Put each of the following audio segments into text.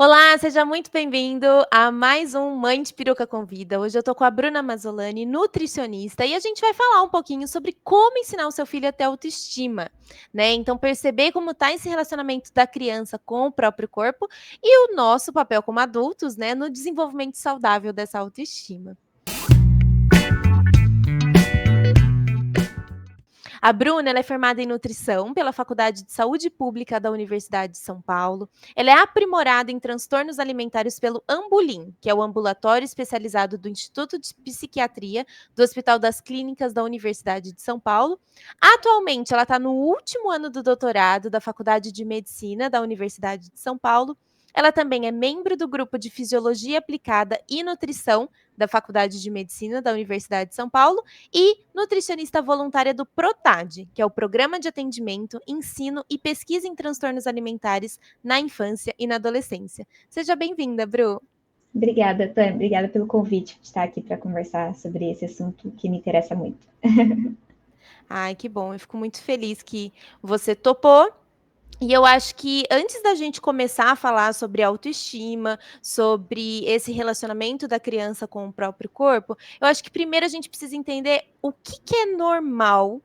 Olá, seja muito bem-vindo a mais um Mãe de Peruca Convida. Hoje eu tô com a Bruna Mazzolani, nutricionista, e a gente vai falar um pouquinho sobre como ensinar o seu filho a ter autoestima, né? Então, perceber como tá esse relacionamento da criança com o próprio corpo e o nosso papel como adultos, né, no desenvolvimento saudável dessa autoestima. A Bruna, ela é formada em nutrição pela Faculdade de Saúde Pública da Universidade de São Paulo. Ela é aprimorada em transtornos alimentares pelo Ambulim, que é o ambulatório especializado do Instituto de Psiquiatria do Hospital das Clínicas da Universidade de São Paulo. Atualmente, ela está no último ano do doutorado da Faculdade de Medicina da Universidade de São Paulo. Ela também é membro do grupo de Fisiologia Aplicada e Nutrição da Faculdade de Medicina da Universidade de São Paulo e nutricionista voluntária do PROTAD, que é o Programa de Atendimento, Ensino e Pesquisa em Transtornos Alimentares na Infância e na Adolescência. Seja bem-vinda, Bru. Obrigada, Tânia. Obrigada pelo convite de estar aqui para conversar sobre esse assunto que me interessa muito. Ai, que bom. Eu fico muito feliz que você topou. E eu acho que antes da gente começar a falar sobre autoestima, sobre esse relacionamento da criança com o próprio corpo, eu acho que primeiro a gente precisa entender o que é normal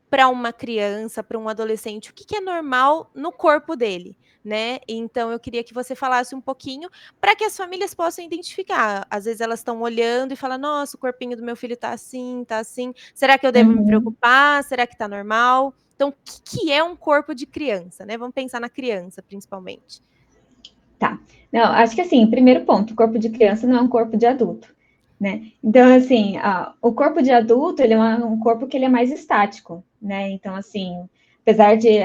para uma criança, para um adolescente, o que é normal no corpo dele, né. Então eu queria que você falasse um pouquinho para que as famílias possam identificar. Às vezes elas estão olhando e falam: "Nossa, o corpinho do meu filho tá assim, tá assim. Será que eu devo me Uhum. preocupar? Será que tá normal?". Então, o que é um corpo de criança, né? Vamos pensar na criança, principalmente. Tá. Não, acho que assim, primeiro ponto, o corpo de criança não é um corpo de adulto, né? Então, assim, o corpo de adulto, ele é um corpo que ele é mais estático, né? Então, assim, apesar de,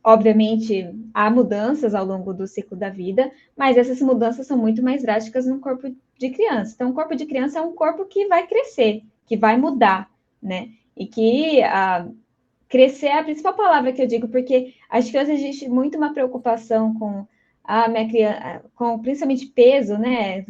obviamente, há mudanças ao longo do ciclo da vida, mas essas mudanças são muito mais drásticas no corpo de criança. Então, o corpo de criança é um corpo que vai crescer, que vai mudar, né? E que crescer é a principal palavra que eu digo, porque acho que hoje existe muito uma preocupação com a minha criança, com principalmente peso, né?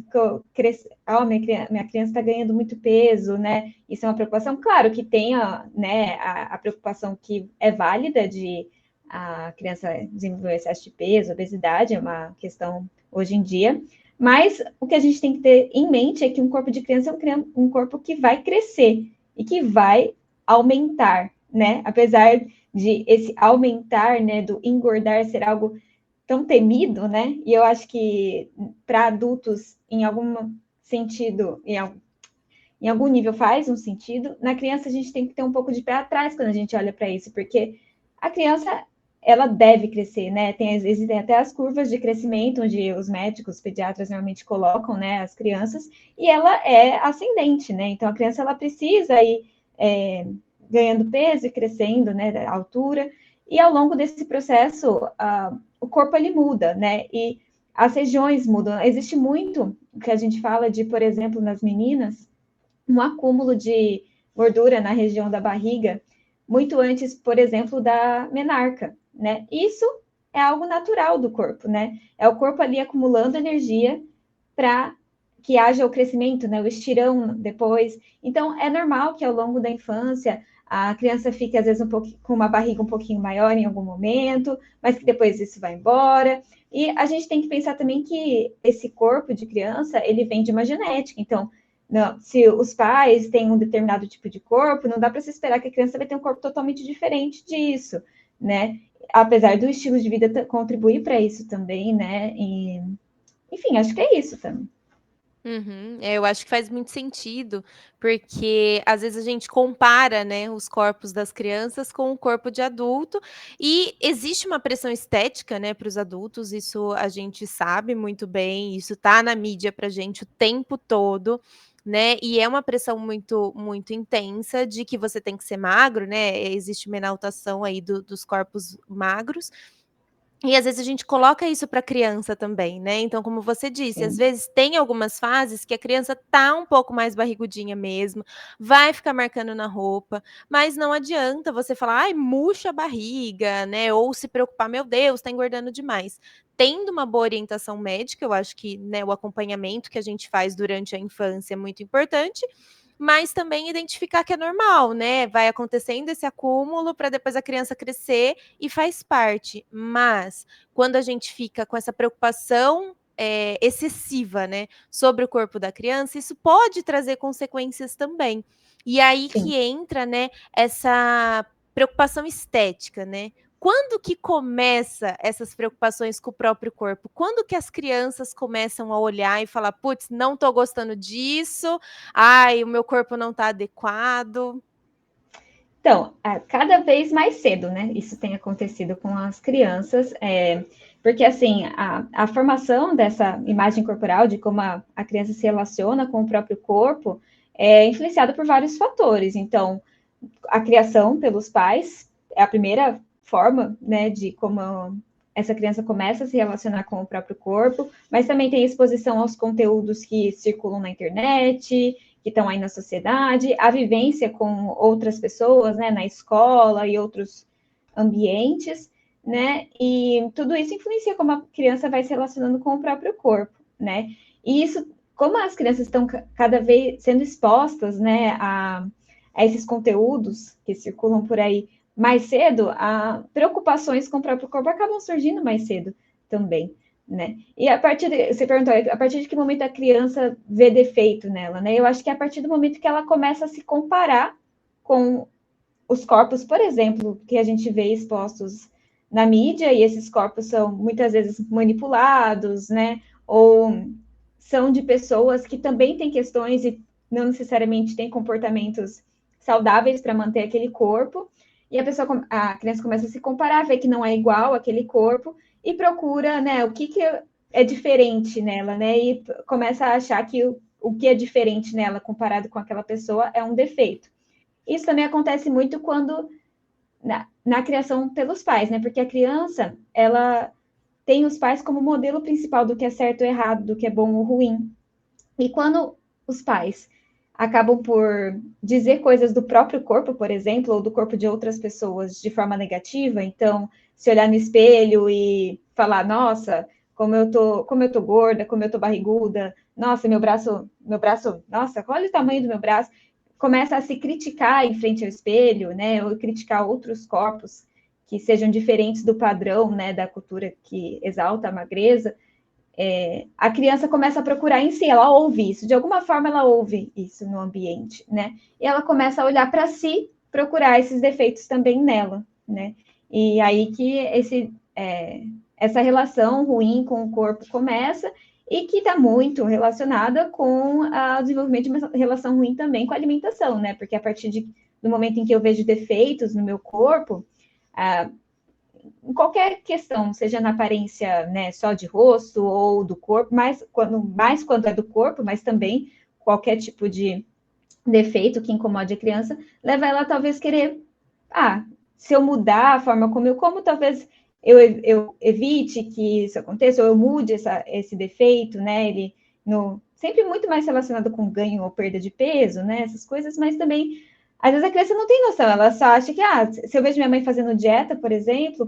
Minha criança está ganhando muito peso, né? Isso é uma preocupação. Claro que tem né, a preocupação que é válida de a criança desenvolver excesso de peso, obesidade, é uma questão hoje em dia. Mas o que a gente tem que ter em mente é que um corpo de criança é um corpo que vai crescer e que vai aumentar, né? Apesar de esse aumentar, né, do engordar ser algo tão temido, né? E eu acho que para adultos, em algum sentido, em algum nível faz um sentido. Na criança, a gente tem que ter um pouco de pé atrás quando a gente olha para isso, porque a criança ela deve crescer, né? Existem até as curvas de crescimento, onde os médicos, os pediatras normalmente colocam, né, as crianças, e ela é ascendente, né? Então a criança ela precisa ir ganhando peso e crescendo, né, da altura, e ao longo desse processo, o corpo ele muda, né? E as regiões mudam. Existe muito o que a gente fala de, por exemplo, nas meninas, um acúmulo de gordura na região da barriga, muito antes, por exemplo, da menarca, né? Isso é algo natural do corpo, né? É o corpo ali acumulando energia para que haja o crescimento, né? O estirão depois. Então, é normal que ao longo da infância a criança fique, às vezes, com uma barriga um pouquinho maior em algum momento, mas que depois isso vai embora. E a gente tem que pensar também que esse corpo de criança, ele vem de uma genética. Então, não, se os pais têm um determinado tipo de corpo, não dá para se esperar que a criança vai ter um corpo totalmente diferente disso, né? Apesar do estilo de vida contribuir para isso também, né? E, enfim, acho que é isso também. Uhum. Eu acho que faz muito sentido, porque às vezes a gente compara, né, os corpos das crianças com o corpo de adulto, e existe uma pressão estética, né, para os adultos, isso a gente sabe muito bem, isso tá na mídia pra gente o tempo todo, né, e é uma pressão muito intensa de que você tem que ser magro, né, existe uma enaltação aí dos corpos magros, e às vezes a gente coloca isso para criança também, né, então como você disse, às Sim. vezes tem algumas fases que a criança tá um pouco mais barrigudinha mesmo, vai ficar marcando na roupa, mas não adianta você falar: "Ai, murcha a barriga", né, ou se preocupar: "Meu Deus, tá engordando demais". Tendo uma boa orientação médica, eu acho que, né, o acompanhamento que a gente faz durante a infância é muito importante, mas também identificar que é normal, né, vai acontecendo esse acúmulo para depois a criança crescer e faz parte. Mas, quando a gente fica com essa preocupação excessiva, né, sobre o corpo da criança, isso pode trazer consequências também. E aí Sim. que entra, né, essa preocupação estética, né? Quando que começa essas preocupações com o próprio corpo? Quando que as crianças começam a olhar e falar, putz, não tô gostando disso, ai, o meu corpo não tá adequado. Então, cada vez mais cedo, né? Isso tem acontecido com as crianças, porque assim, a formação dessa imagem corporal, de como a criança se relaciona com o próprio corpo, é influenciada por vários fatores. Então, a criação pelos pais é a primeira forma, né, de como essa criança começa a se relacionar com o próprio corpo, mas também tem exposição aos conteúdos que circulam na internet, que estão aí na sociedade, a vivência com outras pessoas, né, na escola e outros ambientes, né, e tudo isso influencia como a criança vai se relacionando com o próprio corpo, né, e isso, como as crianças estão cada vez sendo expostas, né, a esses conteúdos que circulam por aí mais cedo, preocupações com o próprio corpo acabam surgindo mais cedo também, né? E você perguntou, a partir de que momento a criança vê defeito nela, né? Eu acho que é a partir do momento que ela começa a se comparar com os corpos, por exemplo, que a gente vê expostos na mídia, e esses corpos são muitas vezes manipulados, né? Ou são de pessoas que também têm questões e não necessariamente têm comportamentos saudáveis para manter aquele corpo, e a criança começa a se comparar, vê que não é igual aquele corpo e procura, né, o que é diferente nela, né, e começa a achar que o que é diferente nela comparado com aquela pessoa é um defeito. Isso também acontece muito quando na criação pelos pais, né, porque a criança, ela tem os pais como modelo principal do que é certo ou errado, do que é bom ou ruim. E quando os pais acabam por dizer coisas do próprio corpo, por exemplo, ou do corpo de outras pessoas de forma negativa, então se olhar no espelho e falar, nossa, como eu tô gorda, como eu tô barriguda, nossa, meu braço, nossa, olha o tamanho do meu braço, começa a se criticar em frente ao espelho, né, ou criticar outros corpos que sejam diferentes do padrão, né, da cultura que exalta a magreza, a criança começa a procurar em si, ela ouve isso, de alguma forma ela ouve isso no ambiente, né? E ela começa a olhar para si, procurar esses defeitos também nela, né? E aí que essa relação ruim com o corpo começa e que está muito relacionada com o desenvolvimento de uma relação ruim também com a alimentação, né? Porque a partir do momento em que eu vejo defeitos no meu corpo, em qualquer questão, seja na aparência, né, só de rosto ou do corpo, mais quando é do corpo, mas também qualquer tipo de defeito que incomode a criança, leva ela a talvez querer, se eu mudar a forma como eu como, talvez eu evite que isso aconteça, ou eu mude esse defeito, né, sempre muito mais relacionado com ganho ou perda de peso, né, essas coisas, mas também às vezes a criança não tem noção, ela só acha que, se eu vejo minha mãe fazendo dieta, por exemplo,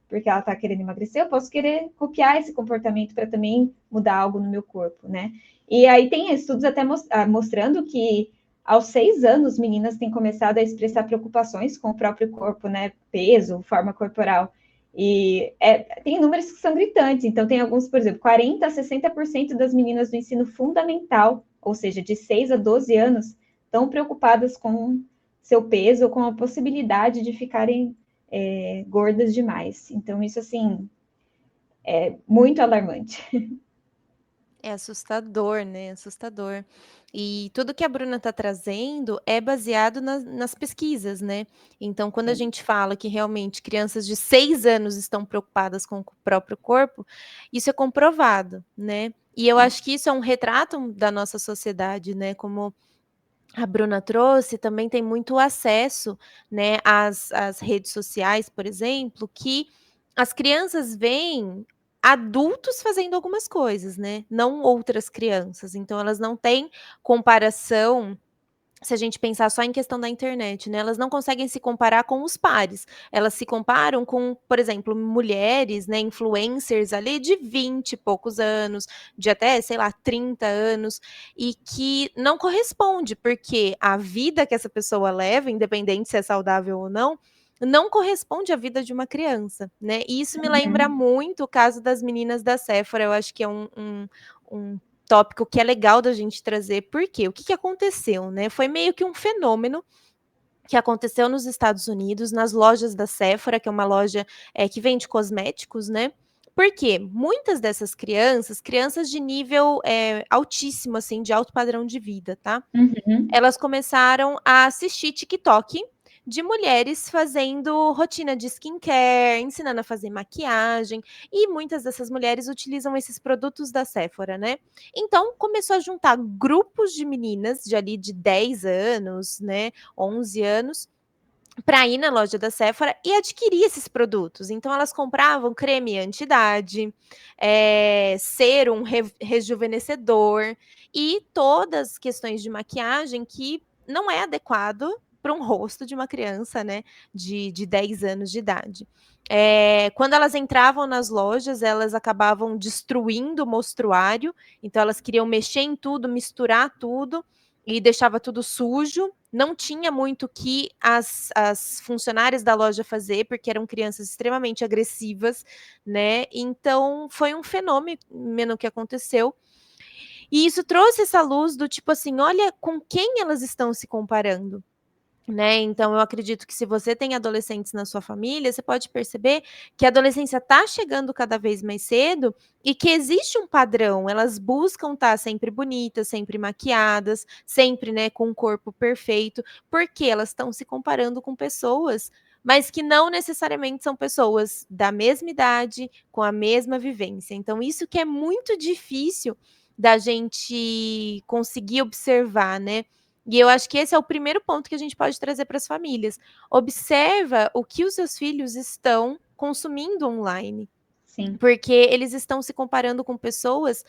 porque ela está querendo emagrecer, eu posso querer copiar esse comportamento para também mudar algo no meu corpo, né? E aí tem estudos até mostrando que aos 6 anos, meninas têm começado a expressar preocupações com o próprio corpo, né? Peso, forma corporal. E tem números que são gritantes. Então, tem alguns, por exemplo, 40% a 60% das meninas do ensino fundamental, ou seja, de 6 a 12 anos, estão preocupadas com seu peso ou com a possibilidade de ficarem gordas demais. Então, isso, assim, é muito alarmante. É assustador, né? Assustador. E tudo que a Bruna está trazendo é baseado nas pesquisas, né? Então, quando a Sim. gente fala que realmente crianças de 6 anos estão preocupadas com o próprio corpo, isso é comprovado, né? E eu acho que isso é um retrato da nossa sociedade, né? Como a Bruna trouxe, também tem muito acesso, né, às redes sociais, por exemplo, que as crianças veem adultos fazendo algumas coisas, né, não outras crianças. Então elas não têm comparação, se a gente pensar só em questão da internet, né, elas não conseguem se comparar com os pares. Elas se comparam com, por exemplo, mulheres, né, influencers ali de 20 e poucos anos, de até, sei lá, 30 anos, e que não corresponde, porque a vida que essa pessoa leva, independente se é saudável ou não, não corresponde à vida de uma criança, né? E isso me lembra Uhum. muito o caso das meninas da Sephora. Eu acho que é um tópico que é legal da gente trazer. Por quê? O que aconteceu, né? Foi meio que um fenômeno que aconteceu nos Estados Unidos, nas lojas da Sephora, que é uma loja que vende cosméticos, né? Porque muitas dessas crianças de nível altíssimo, assim, de alto padrão de vida, tá? Uhum. Elas começaram a assistir TikTok de mulheres fazendo rotina de skincare, ensinando a fazer maquiagem, e muitas dessas mulheres utilizam esses produtos da Sephora, né? Então começou a juntar grupos de meninas de ali de 10 anos, né, 11 anos, para ir na loja da Sephora e adquirir esses produtos. Então elas compravam creme anti-idade, serum rejuvenescedor e todas as questões de maquiagem que não é adequado para um rosto de uma criança, né, de 10 anos de idade. Quando elas entravam nas lojas, elas acabavam destruindo o mostruário, então elas queriam mexer em tudo, misturar tudo, e deixava tudo sujo. Não tinha muito o que as funcionárias da loja fazer, porque eram crianças extremamente agressivas, né? Então foi um fenômeno que aconteceu. E isso trouxe essa luz do tipo assim: olha com quem elas estão se comparando. Né? Então, eu acredito que se você tem adolescentes na sua família, você pode perceber que a adolescência está chegando cada vez mais cedo e que existe um padrão. Elas buscam estar sempre bonitas, sempre maquiadas, sempre, né, com um corpo perfeito, porque elas estão se comparando com pessoas, mas que não necessariamente são pessoas da mesma idade, com a mesma vivência. Então, isso que é muito difícil da gente conseguir observar, né? E eu acho que esse é o primeiro ponto que a gente pode trazer para as famílias. Observa o que os seus filhos estão consumindo online, Sim. porque eles estão se comparando com pessoas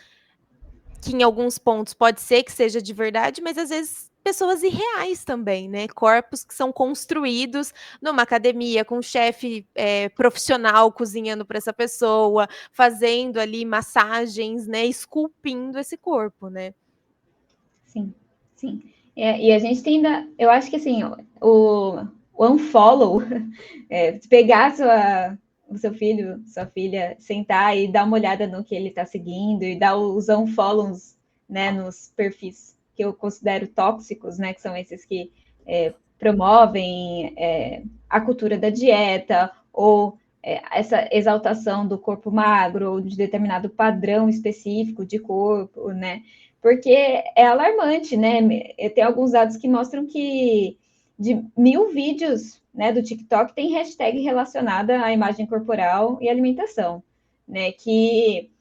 que em alguns pontos pode ser que seja de verdade, mas às vezes pessoas irreais também, né? Corpos que são construídos numa academia com um chefe profissional cozinhando para essa pessoa, fazendo ali massagens, né? Esculpindo esse corpo, né? Sim, sim. E a gente tem ainda, eu acho que assim, o unfollow, pegar o seu filho, sua filha, sentar e dar uma olhada no que ele está seguindo e dar os unfollows, né, nos perfis que eu considero tóxicos, né, que são esses que promovem a cultura da dieta ou essa exaltação do corpo magro ou de determinado padrão específico de corpo, né? Porque é alarmante, né? Tem alguns dados que mostram que de 1.000 vídeos, né, do TikTok tem hashtag relacionada à imagem corporal e alimentação, né? Que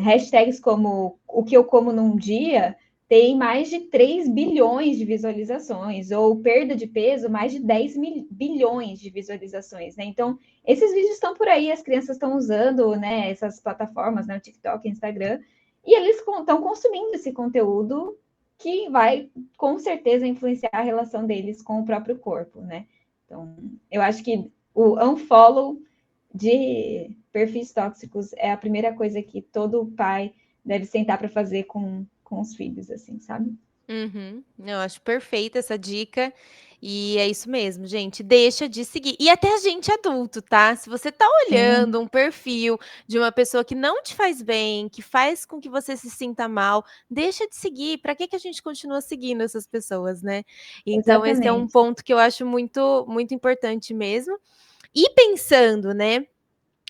hashtags como o que eu como num dia tem mais de 3 bilhões de visualizações, ou perda de peso, mais de 10 bilhões de visualizações, né? Então, esses vídeos estão por aí, as crianças estão usando, né, essas plataformas, né, o TikTok, Instagram, e eles estão consumindo esse conteúdo que vai, com certeza, influenciar a relação deles com o próprio corpo, né? Então, eu acho que o unfollow de perfis tóxicos é a primeira coisa que todo pai deve sentar para fazer com os filhos, assim, sabe? Uhum. Eu acho perfeita essa dica. E é isso mesmo, gente. Deixa de seguir. E até a gente adulto, tá? Se você tá Sim, olhando um perfil de uma pessoa que não te faz bem, que faz com que você se sinta mal, deixa de seguir. Para que a gente continua seguindo essas pessoas, né? Então, esse é um exatamente. ponto que eu acho muito, muito importante mesmo. E pensando, né,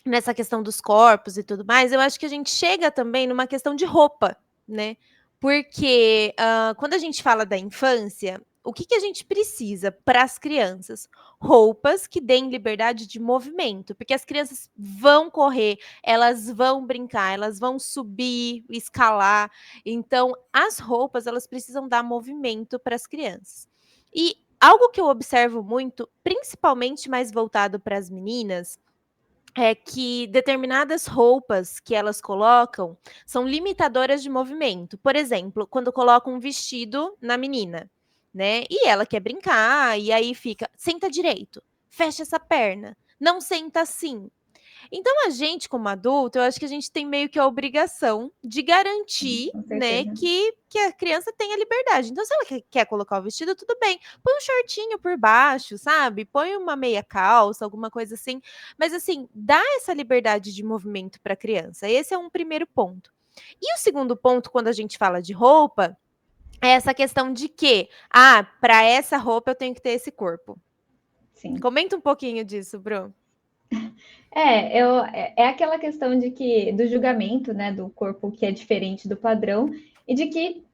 nessa questão dos corpos e tudo mais, eu acho que a gente chega também numa questão de roupa, né? Porque quando a gente fala da infância, o que a gente precisa para as crianças? Roupas que deem liberdade de movimento, porque as crianças vão correr, elas vão brincar, elas vão subir, escalar. Então, as roupas, elas precisam dar movimento para as crianças. E algo que eu observo muito, principalmente mais voltado para as meninas, é que determinadas roupas que elas colocam são limitadoras de movimento. Por exemplo, quando colocam um vestido na menina, né? E ela quer brincar, e aí fica, senta direito, fecha essa perna, não senta assim. Então, a gente, como adulto, eu acho que a gente tem meio que a obrigação de garantir, Com né, certeza. que a criança tenha liberdade. Então, se ela quer colocar o vestido, tudo bem. Põe um shortinho por baixo, sabe? Põe uma meia calça, alguma coisa assim. Mas, assim, dá essa liberdade de movimento para a criança. Esse é um primeiro ponto. E o segundo ponto, quando a gente fala de roupa, é essa questão de que, para essa roupa eu tenho que ter esse corpo. Sim. Comenta um pouquinho disso, Bru. É aquela questão de que do julgamento, né, do corpo que é diferente do padrão e de que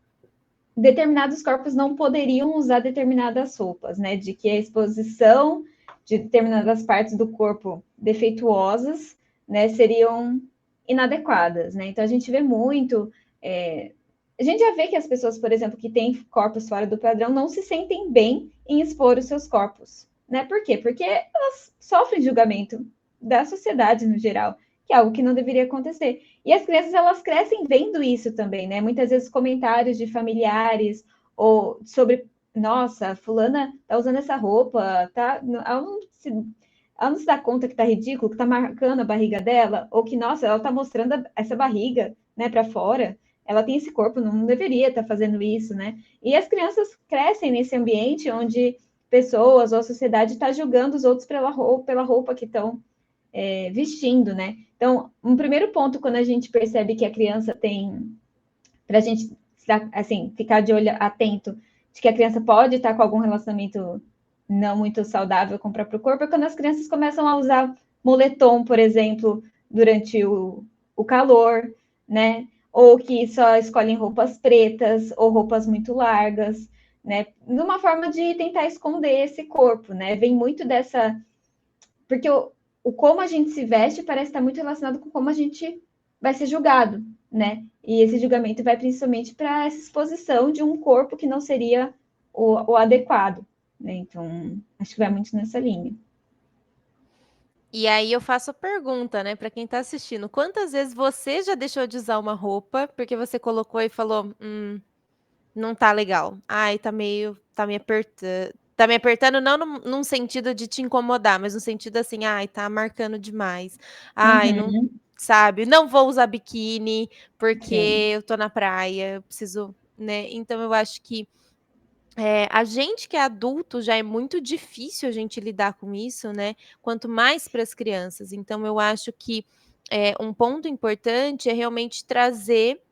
determinados corpos não poderiam usar determinadas roupas, né, de que a exposição de determinadas partes do corpo defeituosas, né, seriam inadequadas, né? Então a gente vê muito, a gente já vê que as pessoas, por exemplo, que têm corpos fora do padrão não se sentem bem em expor os seus corpos, né? Por quê? Porque elas sofrem julgamento da sociedade no geral, que é algo que não deveria acontecer. E as crianças, elas crescem vendo isso também, né? Muitas vezes comentários de familiares ou sobre, nossa, fulana tá usando essa roupa, tá? Ela não se dá conta que tá ridículo, que tá marcando a barriga dela, ou que, nossa, ela tá mostrando essa barriga, né, para fora. Ela tem esse corpo, não deveria estar fazendo isso, né? E as crianças crescem nesse ambiente onde pessoas ou a sociedade está julgando os outros pela roupa que estão vestindo, né? Então, um primeiro ponto, quando a gente percebe que a criança tem, para a gente, assim, ficar de olho atento, de que a criança pode estar com algum relacionamento não muito saudável com o próprio corpo, é quando as crianças começam a usar moletom, por exemplo, durante o calor, né? Ou que só escolhem roupas pretas ou roupas muito largas, né? Numa forma de tentar esconder esse corpo, né? Vem muito dessa. Porque o como a gente se veste parece estar muito relacionado com como a gente vai ser julgado, né? E esse julgamento vai principalmente para essa exposição de um corpo que não seria o adequado, né? Então, acho que vai muito nessa linha. E aí eu faço a pergunta, né, para quem tá assistindo, quantas vezes você já deixou de usar uma roupa porque você colocou e falou: não tá legal. Ai, tá me apertando não num sentido de te incomodar, mas no sentido assim: "Ai, tá marcando demais. Ai, não", Uhum, sabe, "Não vou usar biquíni, porque sim, eu tô na praia, eu preciso", né. Então eu acho que a gente que é adulto já é muito difícil a gente lidar com isso, né, quanto mais para as crianças. Então eu acho que, um ponto importante é realmente trazer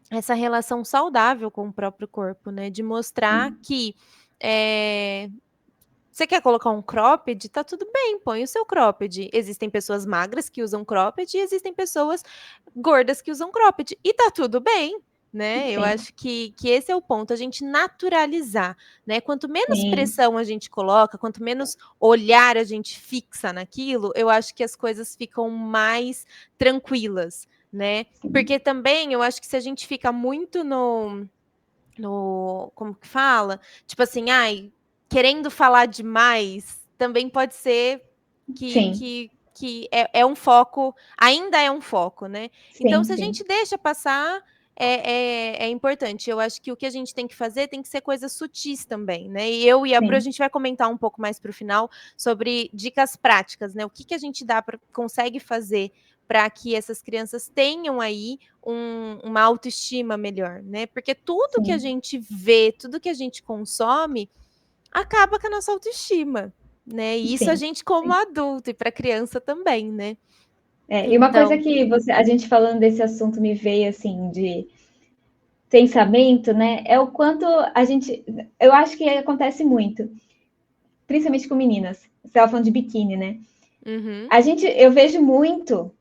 essa relação saudável com o próprio corpo, né, de mostrar sim, que, eh, você quer colocar um cropped, tá tudo bem, põe o seu cropped. Existem pessoas magras que usam cropped e existem pessoas gordas que usam cropped, e tá tudo bem, né. Eu sim, acho que esse é o ponto, a gente naturalizar, né. Quanto menos sim, pressão a gente coloca, quanto menos olhar a gente fixa naquilo, eu acho que as coisas ficam mais tranquilas, né. sim. Porque também eu acho que se a gente fica muito no como que fala? Tipo assim, ai, querendo falar demais, também pode ser Sim, que é um foco, ainda é um foco, né. Então sim, se a sim, gente deixa passar, é importante. Eu acho que o que a gente tem que fazer tem que ser coisas sutis também, né. E eu e a Bru, a sim, gente vai comentar um pouco mais para o final sobre dicas práticas, né, o que que a gente consegue fazer para que essas crianças tenham aí uma autoestima melhor, né, porque tudo que a sim, gente vê, tudo que a gente consome, acaba com a nossa autoestima, né, e isso a sim, gente como sim. adulto e para criança também, né. E uma coisa Então que a gente falando desse assunto me veio assim de pensamento, né? É o quanto a gente. Eu acho que acontece muito, principalmente com meninas. Você estava falando de biquíni, né? uhum, Eu vejo muito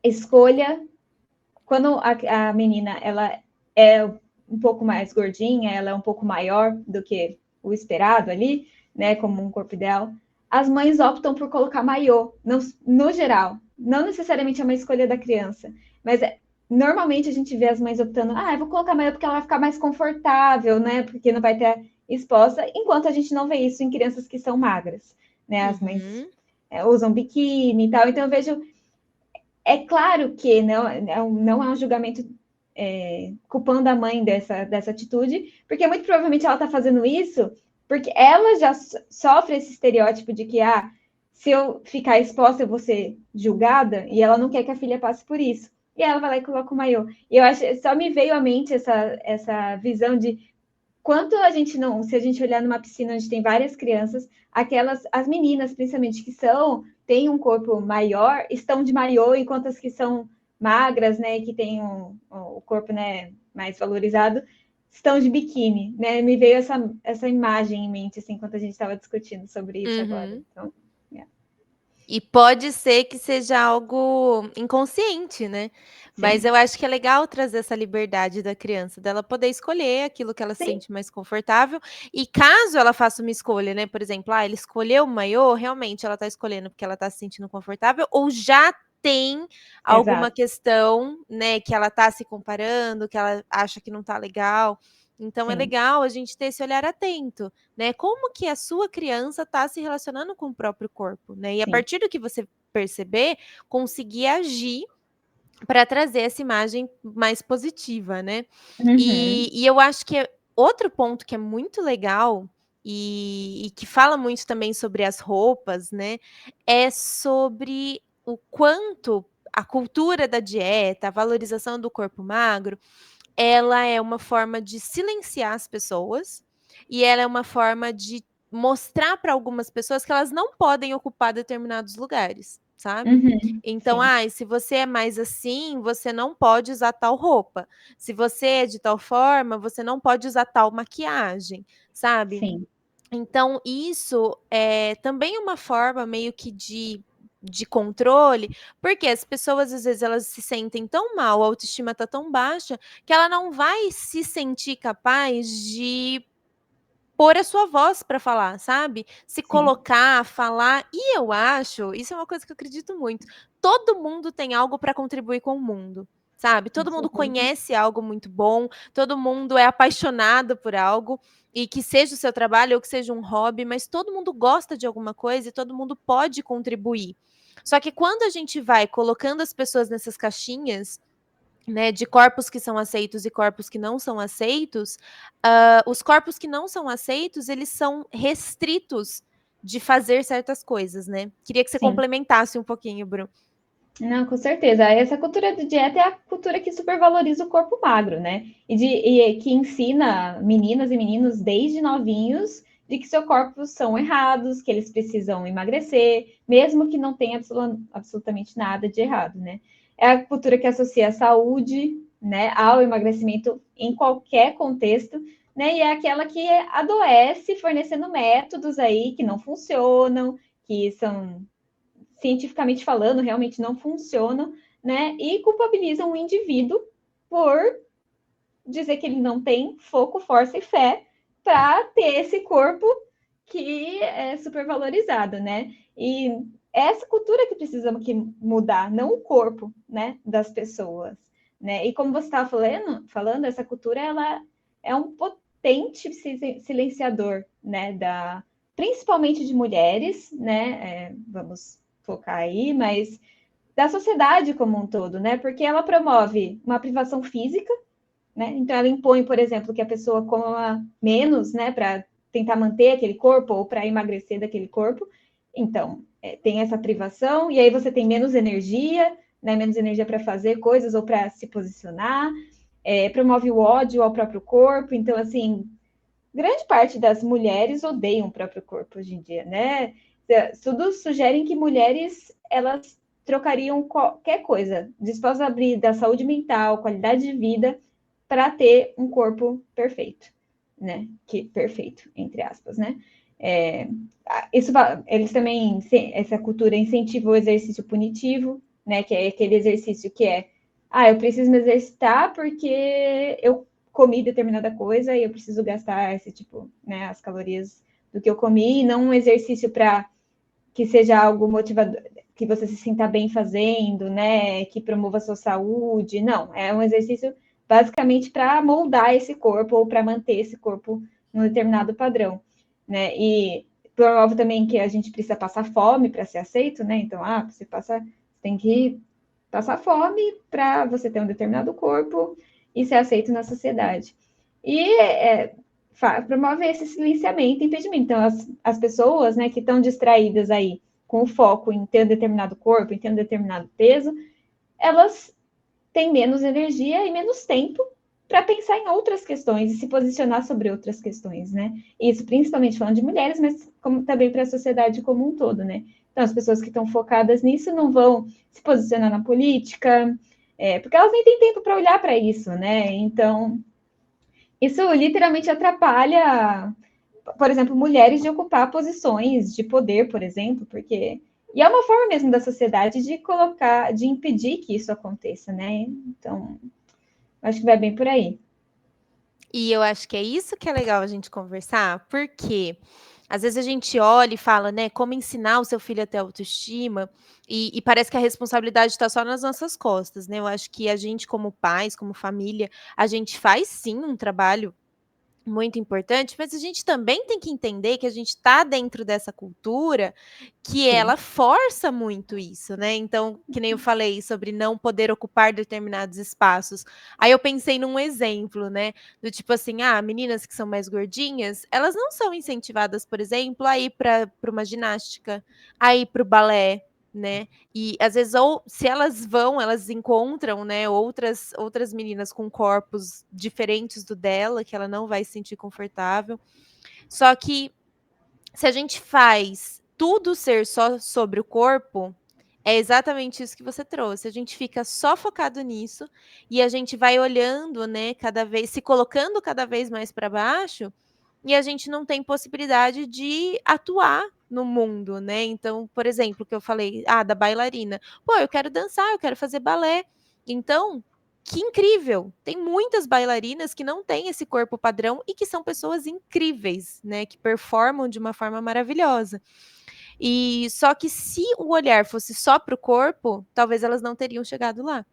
escolha quando a menina ela é um pouco mais gordinha, ela é um pouco maior do que o esperado ali, né? Como um corpo ideal. As mães optam por colocar maiô, no geral. Não necessariamente é uma escolha da criança, mas normalmente a gente vê as mães optando, eu vou colocar maiô porque ela vai ficar mais confortável, né? Porque não vai ter exposta, enquanto a gente não vê isso em crianças que são magras, né? As mães uhum, usam biquíni e tal, então eu vejo é claro que não é um julgamento culpando a mãe dessa atitude, porque muito provavelmente ela está fazendo isso porque ela já sofre esse estereótipo de que se eu ficar exposta, eu vou ser julgada, e ela não quer que a filha passe por isso. E ela vai lá e coloca o maiô. E eu acho, só me veio à mente essa visão de quanto a gente não, se a gente olhar numa piscina onde tem várias crianças, as meninas, principalmente, que têm um corpo maior, estão de maiô, enquanto as que são magras, né, que têm o corpo, né, mais valorizado, estão de biquíni, né? Me veio essa imagem em mente, assim, enquanto a gente estava discutindo sobre isso agora. Uhum. Então, yeah. E pode ser que seja algo inconsciente, né? Mas Sim, eu acho que é legal trazer essa liberdade da criança, dela poder escolher aquilo que ela se sim, sente mais confortável. E caso ela faça uma escolha, né? Por exemplo, ela escolheu o maiô, realmente ela tá escolhendo porque ela tá se sentindo confortável, ou já tem alguma exato, questão, né, que ela tá se comparando, que ela acha que não tá legal. Então é sim, legal a gente ter esse olhar atento, né? Como que a sua criança está se relacionando com o próprio corpo, né? E a sim. partir do que você perceber, conseguir agir para trazer essa imagem mais positiva, né? Uhum, E eu acho que outro ponto que é muito legal e que fala muito também sobre as roupas, né? É sobre o quanto a cultura da dieta, a valorização do corpo magro, ela é uma forma de silenciar as pessoas e ela é uma forma de mostrar para algumas pessoas que elas não podem ocupar determinados lugares, sabe? uhum, Então, sim, se você é mais assim, você não pode usar tal roupa. Se você é de tal forma, você não pode usar tal maquiagem, sabe? sim, Então, isso é também uma forma meio que de controle, porque as pessoas, às vezes, elas se sentem tão mal, a autoestima tá tão baixa, que ela não vai se sentir capaz de pôr a sua voz para falar, sabe? Se sim, colocar, falar. E eu acho, isso é uma coisa que eu acredito muito. Todo mundo tem algo para contribuir com o mundo, sabe? com Todo mundo certeza. conhece algo muito bom, todo mundo é apaixonado por algo, e que seja o seu trabalho ou que seja um hobby, mas todo mundo gosta de alguma coisa e todo mundo pode contribuir. Só que quando a gente vai colocando as pessoas nessas caixinhas, né, de corpos que são aceitos e corpos que não são aceitos, os corpos que não são aceitos, eles são restritos de fazer certas coisas, né. Queria que você Sim. complementasse um pouquinho, Bru. Não, com certeza. Essa cultura de dieta é a cultura que supervaloriza o corpo magro, né? E que ensina meninas e meninos desde novinhos de que seus corpos são errados, que eles precisam emagrecer, mesmo que não tenha absolutamente nada de errado, né? É a cultura que associa a saúde, né, ao emagrecimento em qualquer contexto, né? E é aquela que adoece fornecendo métodos aí que não funcionam, que são cientificamente falando, realmente não funcionam, né? E culpabilizam o indivíduo por dizer que ele não tem foco, força e fé para ter esse corpo que é super valorizado, né? E essa cultura que precisamos que mudar, não o corpo, né, das pessoas, né? E como você estava falando, essa cultura ela é um potente silenciador, né, principalmente de mulheres, né? Vamos focar aí, mas da sociedade como um todo, né? Porque ela promove uma privação física, né? Então ela impõe, por exemplo, que a pessoa coma menos, né, para tentar manter aquele corpo ou para emagrecer daquele corpo. Então, tem essa privação e aí você tem menos energia, né, menos energia para fazer coisas ou para se posicionar. Promove o ódio ao próprio corpo. Então, assim, grande parte das mulheres odeiam o próprio corpo hoje em dia, né? Estudos sugerem que mulheres elas trocariam qualquer coisa, dispostas a abrir da saúde mental, qualidade de vida, para ter um corpo perfeito, né? Que perfeito, entre aspas, né? É, isso, eles também, essa cultura incentiva o exercício punitivo, né? Que é aquele exercício que eu preciso me exercitar porque eu comi determinada coisa e eu preciso gastar esse tipo, né, as calorias do que eu comi, e não um exercício para que seja algo motivador, que você se sinta bem fazendo, né, que promova a sua saúde. Não, é um exercício basicamente para moldar esse corpo ou para manter esse corpo num determinado padrão, né? E promove também que a gente precisa passar fome para ser aceito, né? Então, você tem que passar fome para você ter um determinado corpo e ser aceito na sociedade. E promove esse silenciamento e impedimento. Então, as pessoas, né, que estão distraídas aí com o foco em ter um determinado corpo, em ter um determinado peso, elas têm menos energia e menos tempo para pensar em outras questões e se posicionar sobre outras questões, né? Isso principalmente falando de mulheres, mas como também para a sociedade como um todo, né? Então, as pessoas que estão focadas nisso não vão se posicionar na política, porque elas nem têm tempo para olhar para isso, né? Então, isso literalmente atrapalha, por exemplo, mulheres de ocupar posições de poder, por exemplo, porque. E é uma forma mesmo da sociedade de colocar, de impedir que isso aconteça, né? Então, acho que vai bem por aí. E eu acho que é isso que é legal a gente conversar, porque às vezes a gente olha e fala, né, como ensinar o seu filho a ter autoestima, e parece que a responsabilidade está só nas nossas costas, né? Eu acho que a gente, como pais, como família, a gente faz sim um trabalho muito importante, mas a gente também tem que entender que a gente está dentro dessa cultura que Sim, ela força muito isso, né? Então, que nem eu falei sobre não poder ocupar determinados espaços. Aí eu pensei num exemplo, né? Do tipo assim, meninas que são mais gordinhas, elas não são incentivadas, por exemplo, a ir para uma ginástica, a ir para o balé, né? E às vezes, ou se elas vão, elas encontram, né, outras meninas com corpos diferentes do dela, que ela não vai se sentir confortável. Só que se a gente faz tudo ser só sobre o corpo, é exatamente isso que você trouxe. A gente fica só focado nisso e a gente vai olhando, né, cada vez, se colocando cada vez mais para baixo, e a gente não tem possibilidade de atuar no mundo, né? Então, por exemplo, que eu falei, da bailarina. Pô, eu quero dançar, eu quero fazer balé. Então, que incrível! Tem muitas bailarinas que não têm esse corpo padrão e que são pessoas incríveis, né? Que performam de uma forma maravilhosa. E só que se o olhar fosse só para o corpo, talvez elas não teriam chegado lá.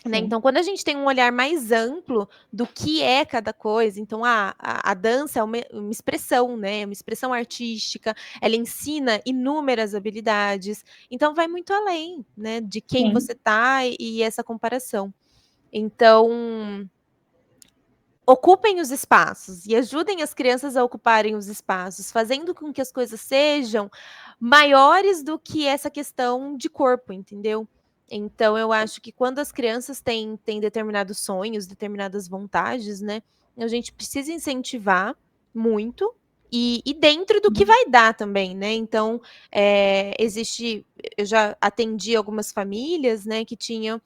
Né? sim, Então, quando a gente tem um olhar mais amplo do que é cada coisa, então a dança é uma expressão, né? Uma expressão artística, ela ensina inúmeras habilidades, então vai muito além, né? De quem sim, você tá e essa comparação. Então, ocupem os espaços e ajudem as crianças a ocuparem os espaços, fazendo com que as coisas sejam maiores do que essa questão de corpo, entendeu? Então, eu acho que quando as crianças têm determinados sonhos, determinadas vontades, né, a gente precisa incentivar muito e dentro do que vai dar também, né? Então, eu já atendi algumas famílias, né, que tinham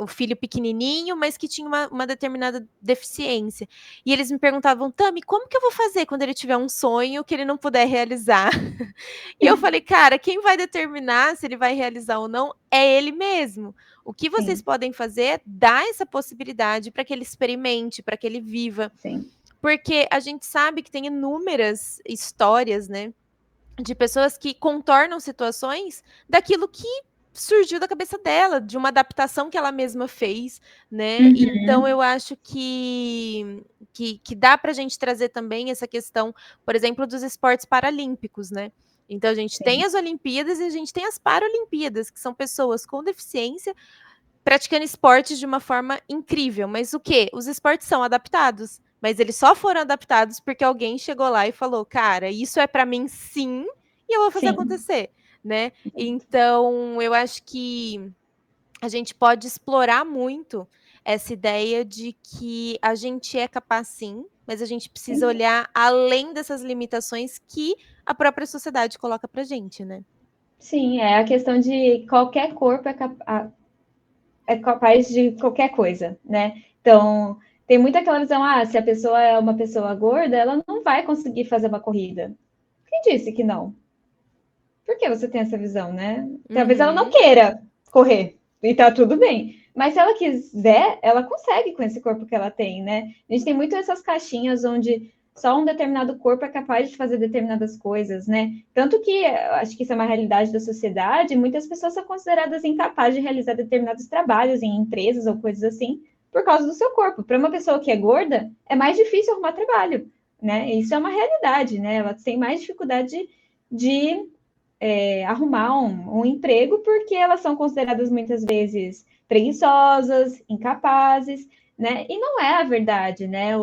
o filho pequenininho, mas que tinha uma determinada deficiência. E eles me perguntavam, Tami, como que eu vou fazer quando ele tiver um sonho que ele não puder realizar? E eu falei, cara, quem vai determinar se ele vai realizar ou não é ele mesmo. O que vocês sim, podem fazer é dar essa possibilidade para que ele experimente, para que ele viva. sim, Porque a gente sabe que tem inúmeras histórias, né? De pessoas que contornam situações daquilo que surgiu da cabeça dela, de uma adaptação que ela mesma fez, né? Então uhum, eu acho que dá para a gente trazer também essa questão, por exemplo, dos esportes paralímpicos, né? Então a gente tem sim, as Olimpíadas e a gente tem as Paralimpíadas, que são pessoas com deficiência praticando esportes de uma forma incrível. Mas o quê? Os esportes são adaptados. Mas eles só foram adaptados porque alguém chegou lá e falou: cara, isso é para mim sim, e eu vou fazer sim, acontecer, né? Então, eu acho que a gente pode explorar muito essa ideia de que a gente é capaz sim, mas a gente precisa sim. olhar além dessas limitações que a própria sociedade coloca pra gente, né? Sim, é a questão de qualquer corpo é capaz de qualquer coisa, né? Então, tem muita aquela visão, se a pessoa é uma pessoa gorda, ela não vai conseguir fazer uma corrida. Quem disse que não? Por que você tem essa visão, né? Talvez ela não Uhum, queira correr e tá tudo bem. Mas se ela quiser, ela consegue com esse corpo que ela tem, né? A gente tem muito essas caixinhas onde só um determinado corpo é capaz de fazer determinadas coisas, né? Tanto que acho que isso é uma realidade da sociedade, muitas pessoas são consideradas incapazes de realizar determinados trabalhos em empresas ou coisas assim por causa do seu corpo. Para uma pessoa que é gorda, é mais difícil arrumar trabalho, né? Isso é uma realidade, né? Ela tem mais dificuldade de arrumar um emprego porque elas são consideradas muitas vezes preguiçosas, incapazes, né? E não é a verdade, né?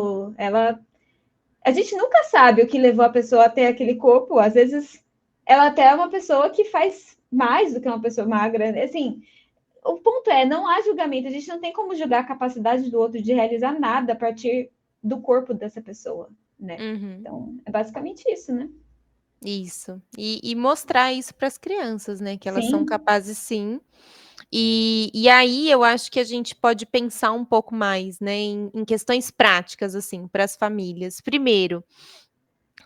A gente nunca sabe o que levou a pessoa a ter aquele corpo. Às vezes ela até é uma pessoa que faz mais do que uma pessoa magra. Assim, o ponto é, não há julgamento. A gente não tem como julgar a capacidade do outro de realizar nada a partir do corpo dessa pessoa, né? Uhum. Então, é basicamente isso, né? Isso. E mostrar isso para as crianças, né? Que elas são Sim, capazes sim. E aí eu acho que a gente pode pensar um pouco mais, né, em questões práticas, assim, para as famílias. Primeiro,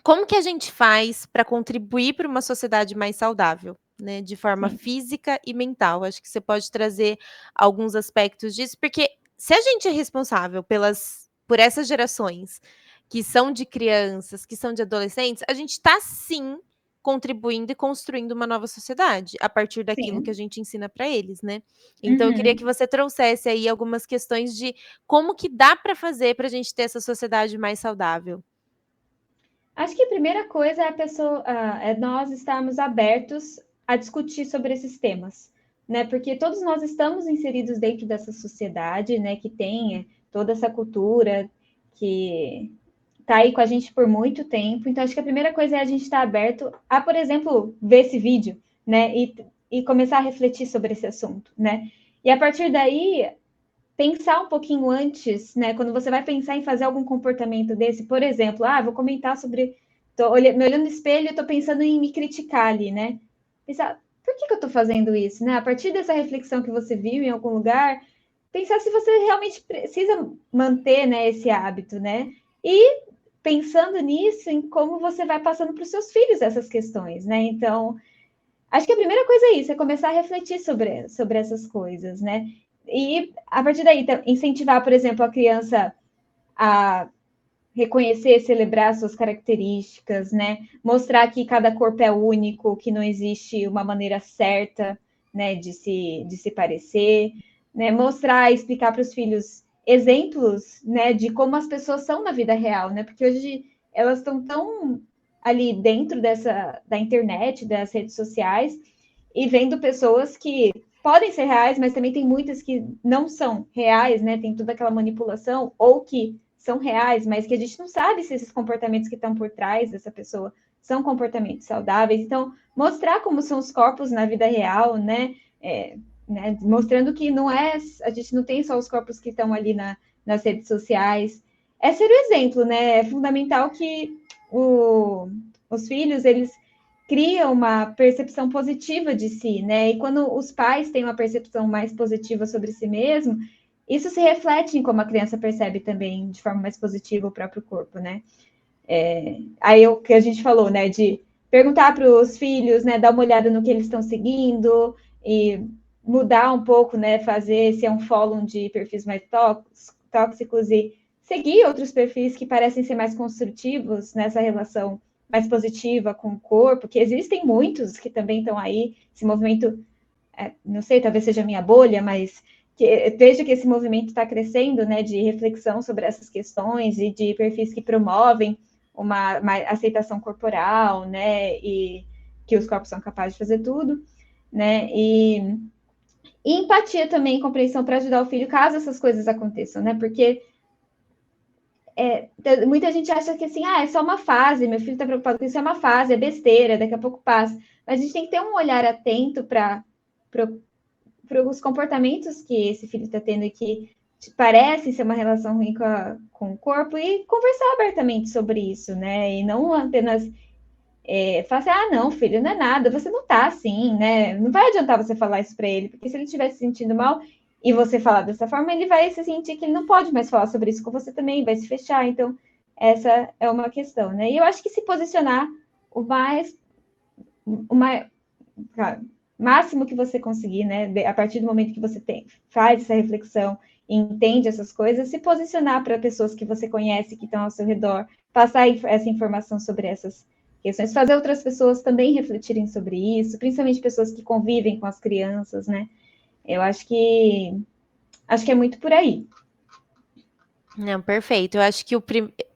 como que a gente faz para contribuir para uma sociedade mais saudável, né, de forma sim, física e mental? Acho que você pode trazer alguns aspectos disso, porque se a gente é responsável por essas gerações que são de crianças, que são de adolescentes, a gente está sim contribuindo e construindo uma nova sociedade a partir daquilo que a sim. gente ensina para eles, né? Então eu queria que Uhum. você trouxesse aí algumas questões de como que dá para fazer para a gente ter essa sociedade mais saudável. Acho que a primeira coisa é a pessoa, é nós estarmos abertos a discutir sobre esses temas, né? Porque todos nós estamos inseridos dentro dessa sociedade, né? Que tem toda essa cultura que está aí com a gente por muito tempo. Então, acho que a primeira coisa é a gente estar aberto a, por exemplo, ver esse vídeo, né? E começar a refletir sobre esse assunto, né? E a partir daí, pensar um pouquinho antes, né? Quando você vai pensar em fazer algum comportamento desse, por exemplo, vou comentar sobre. Me olhando no espelho e estou pensando em me criticar ali, né? Pensar, por que eu estou fazendo isso, né? A partir dessa reflexão que você viu em algum lugar, pensar se você realmente precisa manter, né, esse hábito, né? E pensando nisso, em como você vai passando para os seus filhos essas questões, né? Então, acho que a primeira coisa é isso, é começar a refletir sobre essas coisas, né? E a partir daí, incentivar, por exemplo, a criança a reconhecer, celebrar suas características, né? Mostrar que cada corpo é único, que não existe uma maneira certa, né, de se parecer, né? Mostrar, explicar para os filhos exemplos, né, de como as pessoas são na vida real, né? Porque hoje elas estão tão ali dentro da internet, das redes sociais, e vendo pessoas que podem ser reais, mas também tem muitas que não são reais, né? Tem toda aquela manipulação, ou que são reais, mas que a gente não sabe se esses comportamentos que estão por trás dessa pessoa são comportamentos saudáveis. Então, mostrar como são os corpos na vida real, né? Mostrando que não é, a gente não tem só os corpos que estão ali nas redes sociais. É ser o exemplo, né? É fundamental que os filhos, eles criam uma percepção positiva de si, né? E quando os pais têm uma percepção mais positiva sobre si mesmo, isso se reflete em como a criança percebe também de forma mais positiva o próprio corpo, né? Aí o que a gente falou, né? De perguntar para os filhos, né? Dar uma olhada no que eles estão seguindo e mudar um pouco, né? Fazer se é um follow de perfis mais tóxicos e seguir outros perfis que parecem ser mais construtivos nessa relação mais positiva com o corpo, que existem muitos que também estão aí, esse movimento, não sei, talvez seja a minha bolha, mas vejo que esse movimento está crescendo, né, de reflexão sobre essas questões e de perfis que promovem uma aceitação corporal, né, e que os corpos são capazes de fazer tudo, né, e empatia também, compreensão para ajudar o filho caso essas coisas aconteçam, né, porque muita gente acha que assim, é só uma fase, meu filho está preocupado com isso, é uma fase, é besteira, daqui a pouco passa. Mas a gente tem que ter um olhar atento para os comportamentos que esse filho está tendo e que parecem ser uma relação ruim com o corpo e conversar abertamente sobre isso, né? E não apenas falar assim, não, filho, não é nada, você não tá assim, né? Não vai adiantar você falar isso para ele, porque se ele estiver se sentindo mal e você falar dessa forma, ele vai se sentir que ele não pode mais falar sobre isso com você também, vai se fechar. Então, essa é uma questão, né? E eu acho que se posicionar o mais máximo que você conseguir, né? A partir do momento que você faz essa reflexão e entende essas coisas, se posicionar para pessoas que você conhece, que estão ao seu redor, passar essa informação sobre essas questões, fazer outras pessoas também refletirem sobre isso, principalmente pessoas que convivem com as crianças, né? Eu acho que é muito por aí. Não, perfeito. Eu acho que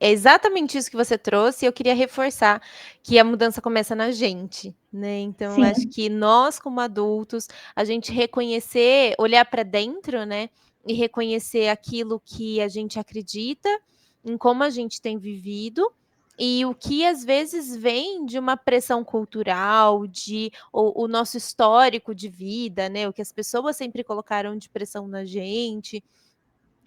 é exatamente isso que você trouxe, e eu queria reforçar que a mudança começa na gente, né? Então, eu acho Sim, que nós, como adultos, a gente reconhecer, olhar para dentro, né? E reconhecer aquilo que a gente acredita, em como a gente tem vivido, E o que às vezes vem de uma pressão cultural, de o nosso histórico de vida, né, o que as pessoas sempre colocaram de pressão na gente,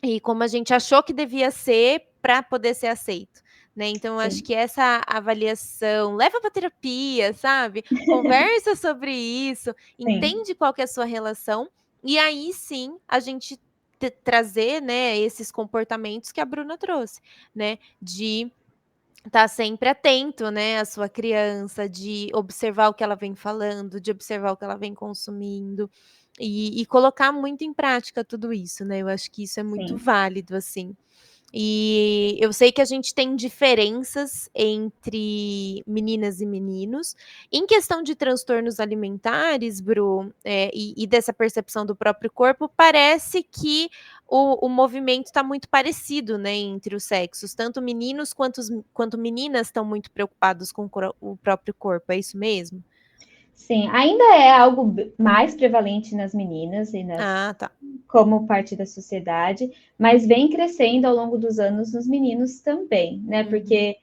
e como a gente achou que devia ser para poder ser aceito, né. Então eu acho Sim, que essa avaliação leva para terapia, sabe, conversa sobre isso, sim, entende qual que é a sua relação, e aí sim a gente trazer, né, esses comportamentos que a Bruna trouxe, né, de tá sempre atento, né, à sua criança, de observar o que ela vem falando, de observar o que ela vem consumindo, e colocar muito em prática tudo isso, né, eu acho que isso é muito sim. válido, assim. E eu sei que a gente tem diferenças entre meninas e meninos. Em questão de transtornos alimentares, Bru, e dessa percepção do próprio corpo, parece que o movimento está muito parecido, né, entre os sexos. Tanto meninos quanto meninas estão muito preocupados com o próprio corpo, é isso mesmo? Sim, ainda é algo mais prevalente nas meninas e Ah, nas tá. como parte da sociedade, mas vem crescendo ao longo dos anos nos meninos também, né? Uhum. Porque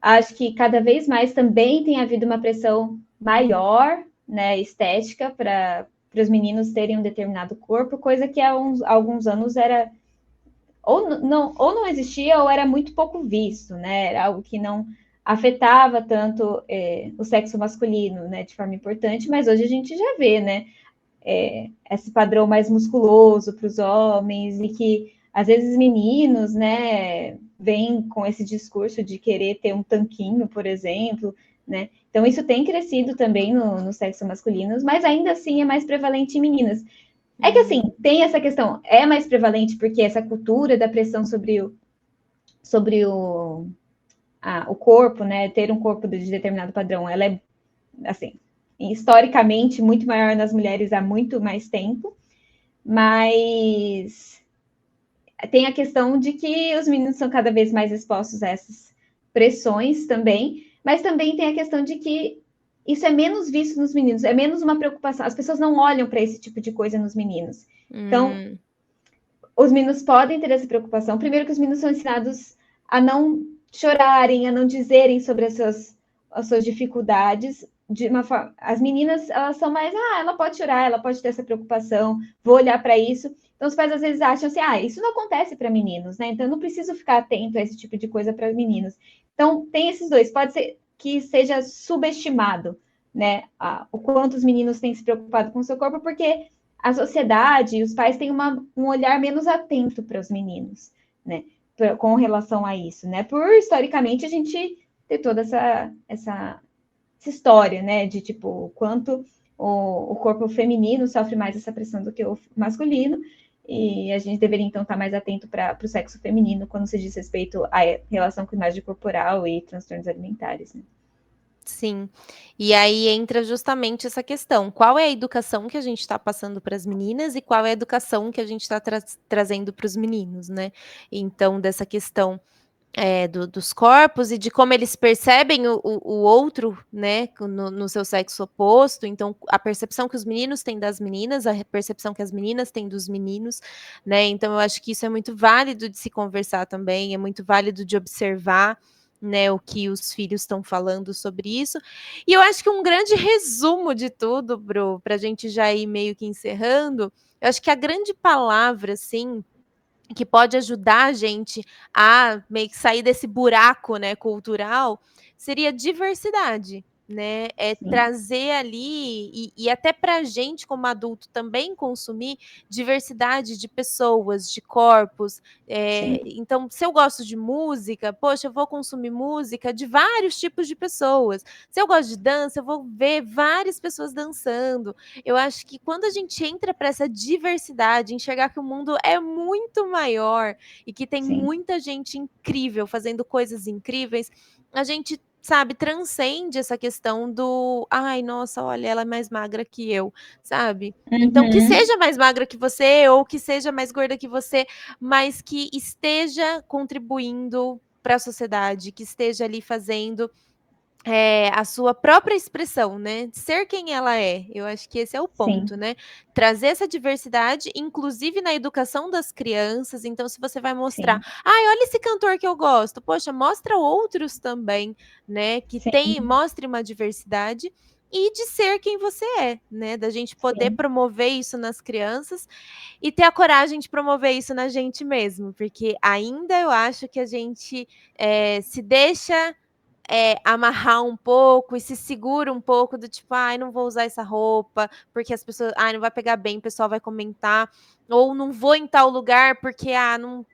acho que cada vez mais também tem havido uma pressão maior, né, estética para os meninos terem um determinado corpo, coisa que há alguns anos era ou não existia ou era muito pouco visto, né? Era algo que não afetava tanto o sexo masculino, né, de forma importante, mas hoje a gente já vê, né, esse padrão mais musculoso para os homens e que às vezes meninos, né, vêm com esse discurso de querer ter um tanquinho, por exemplo, né? Então isso tem crescido também no sexo masculino, mas ainda assim é mais prevalente em meninas. É que Hum. assim, tem essa questão, é mais prevalente porque essa cultura da pressão sobre o corpo, né, ter um corpo de determinado padrão, ela é assim, historicamente muito maior nas mulheres há muito mais tempo, mas tem a questão de que os meninos são cada vez mais expostos a essas pressões também, mas também tem a questão de que isso é menos visto nos meninos, é menos uma preocupação. As pessoas não olham para esse tipo de coisa nos meninos. Então, Hum. os meninos podem ter essa preocupação. Primeiro que os meninos são ensinados a não chorarem, a não dizerem sobre as suas dificuldades. De uma forma, as meninas elas são mais, ela pode chorar, ela pode ter essa preocupação, vou olhar para isso. Então os pais às vezes acham assim, isso não acontece para meninos, né? Então eu não preciso ficar atento a esse tipo de coisa para meninos. Então tem esses dois, pode ser que seja subestimado, né? O quanto os meninos têm se preocupado com o seu corpo, porque a sociedade e os pais têm um olhar menos atento para os meninos, né? Com relação a isso, né? Por historicamente a gente ter toda essa história, né? De tipo, quanto o corpo feminino sofre mais essa pressão do que o masculino, e a gente deveria então estar mais atento para o sexo feminino quando se diz respeito à relação com imagem corporal e transtornos alimentares, né? Sim. E aí entra justamente essa questão: qual é a educação que a gente está passando para as meninas e qual é a educação que a gente está trazendo para os meninos, né? Então, dessa questão dos corpos e de como eles percebem o outro, né, no seu sexo oposto. Então, a percepção que os meninos têm das meninas, a percepção que as meninas têm dos meninos, né? Então, eu acho que isso é muito válido de se conversar também, é muito válido de observar, né, o que os filhos estão falando sobre isso. E eu acho que um grande resumo de tudo, Bru, para a gente já ir meio que encerrando, eu acho que a grande palavra, assim, que pode ajudar a gente a meio que sair desse buraco, né, cultural, seria diversidade, né? É Sim, trazer ali, e até para a gente, como adulto, também consumir diversidade de pessoas, de corpos. sim, Então, se eu gosto de música, poxa, eu vou consumir música de vários tipos de pessoas. Se eu gosto de dança, eu vou ver várias pessoas dançando. Eu acho que quando a gente entra para essa diversidade, enxergar que o mundo é muito maior e que tem sim, muita gente incrível fazendo coisas incríveis, a gente, sabe, transcende essa questão do, ai, nossa, olha, ela é mais magra que eu, sabe? Então, que uhum, seja mais magra que você ou que seja mais gorda que você, mas que esteja contribuindo para a sociedade, que esteja ali fazendo a sua própria expressão, né, de ser quem ela é. Eu acho que esse é o ponto, Sim, né, trazer essa diversidade, inclusive na educação das crianças. Então se você vai mostrar: sim, "Ai, olha esse cantor que eu gosto", poxa, mostra outros também, né, que sim, mostre uma diversidade e de ser quem você é, né, da gente poder sim, promover isso nas crianças e ter a coragem de promover isso na gente mesmo, porque ainda eu acho que a gente, se deixa amarrar um pouco e se segura um pouco do tipo: "Ai, não vou usar essa roupa, porque as pessoas ai, não vai pegar bem, o pessoal vai comentar", ou "Não vou em tal lugar porque,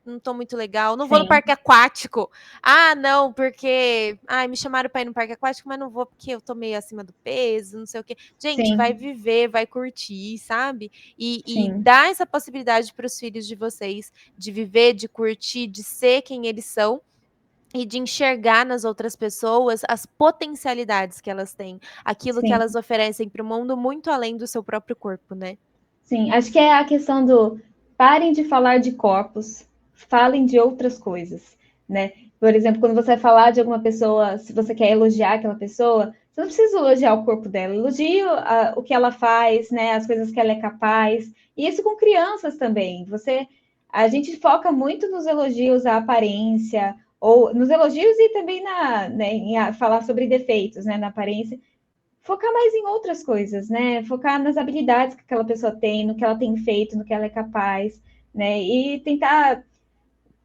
não tô muito legal, não vou no sim, parque aquático. Ah, não, porque, ai, me chamaram pra ir no parque aquático, mas não vou porque eu tô meio acima do peso, não sei o quê". Gente, vai sim, viver, vai curtir, sabe. E sim, dar essa possibilidade para os filhos de vocês de viver, de curtir, de ser quem eles são, e de enxergar nas outras pessoas as potencialidades que elas têm, aquilo que elas sim. oferecem para o mundo muito além do seu próprio corpo, né. Sim, acho que é a questão do parem de falar de corpos, falem de outras coisas, né? Por exemplo, quando você vai falar de alguma pessoa, se você quer elogiar aquela pessoa, você não precisa elogiar o corpo dela, elogie o que ela faz, né? As coisas que ela é capaz. E isso com crianças também. A gente foca muito nos elogios à aparência, ou nos elogios e também né, em falar sobre defeitos, né, na aparência, focar mais em outras coisas, né? Focar nas habilidades que aquela pessoa tem, no que ela tem feito, no que ela é capaz, né? E tentar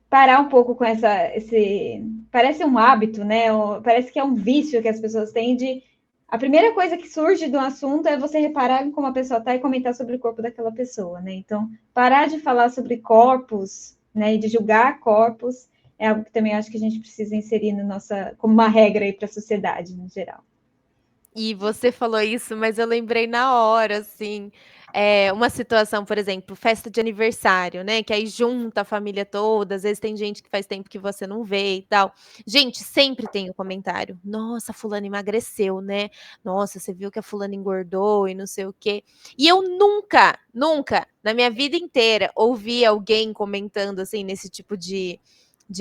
parar um pouco com esse parece um hábito, né? Parece que é um vício que as pessoas têm de a primeira coisa que surge do assunto é você reparar em como a pessoa está e comentar sobre o corpo daquela pessoa, né? Então, parar de falar sobre corpos, né, e de julgar corpos é algo que também acho que a gente precisa inserir no nossa como uma regra aí para a sociedade no geral. E você falou isso, mas eu lembrei na hora, assim, uma situação, por exemplo, festa de aniversário, né, que aí junta a família toda, às vezes tem gente que faz tempo que você não vê e tal. Gente, sempre tem o comentário: "Nossa, fulana emagreceu, né? Nossa, você viu que a fulana engordou e não sei o quê". E eu nunca, nunca, na minha vida inteira, ouvi alguém comentando, assim, nesse tipo de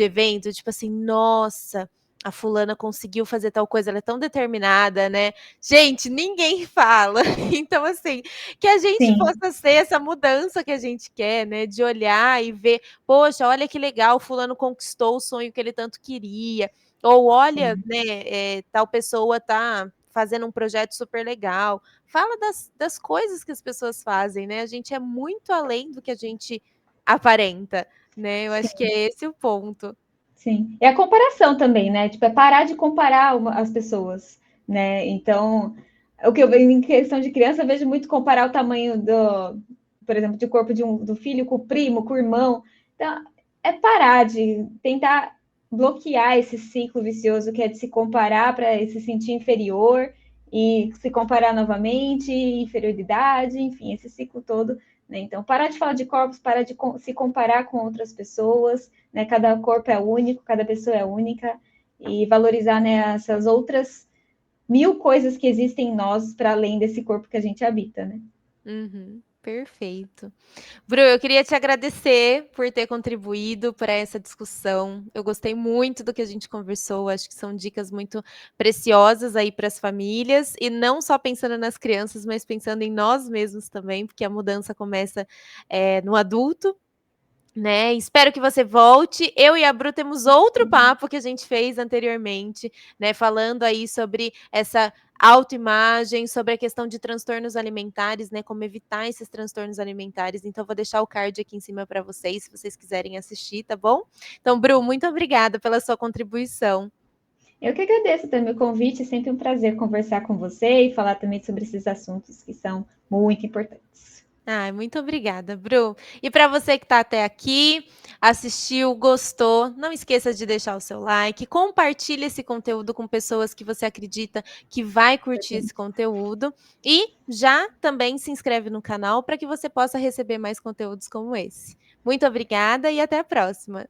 evento, tipo assim: "Nossa, a fulana conseguiu fazer tal coisa, ela é tão determinada, né". Gente, ninguém fala. Então, assim, que a gente Sim, possa ser essa mudança que a gente quer, né, de olhar e ver: "Poxa, olha que legal, fulano conquistou o sonho que ele tanto queria", ou "Olha, sim, né, tal pessoa tá fazendo um projeto super legal". Fala das coisas que as pessoas fazem, né, a gente é muito além do que a gente aparenta, né, eu acho que sim. é esse o ponto. Sim. É a comparação também, né? Tipo, é parar de comparar as pessoas, né? Então, o que eu vejo em questão de criança, eu vejo muito comparar o tamanho por exemplo, do corpo do filho com o primo, com o irmão. Então, é parar de tentar bloquear esse ciclo vicioso que é de se comparar para se sentir inferior e se comparar novamente, inferioridade, enfim, esse ciclo todo, né? Então, parar de falar de corpos, parar de se comparar com outras pessoas, né? Cada corpo é único, cada pessoa é única, e valorizar, né, essas outras mil coisas que existem em nós para além desse corpo que a gente habita, né? Uhum, perfeito. Bru, eu queria te agradecer por ter contribuído para essa discussão. Eu gostei muito do que a gente conversou, acho que são dicas muito preciosas aí para as famílias, e não só pensando nas crianças, mas pensando em nós mesmos também, porque a mudança começa, no adulto. Né, espero que você volte. Eu e a Bru temos outro papo que a gente fez anteriormente, né, falando aí sobre essa autoimagem, sobre a questão de transtornos alimentares, né, como evitar esses transtornos alimentares. Então vou deixar o card aqui em cima para vocês, se vocês quiserem assistir, tá bom? Então, Bru, muito obrigada pela sua contribuição. Eu que agradeço também o convite, é sempre um prazer conversar com você e falar também sobre esses assuntos que são muito importantes. Ai, muito obrigada, Bru. E para você que está até aqui, assistiu, gostou, não esqueça de deixar o seu like, compartilhe esse conteúdo com pessoas que você acredita que vai curtir esse conteúdo e já também se inscreve no canal para que você possa receber mais conteúdos como esse. Muito obrigada e até a próxima.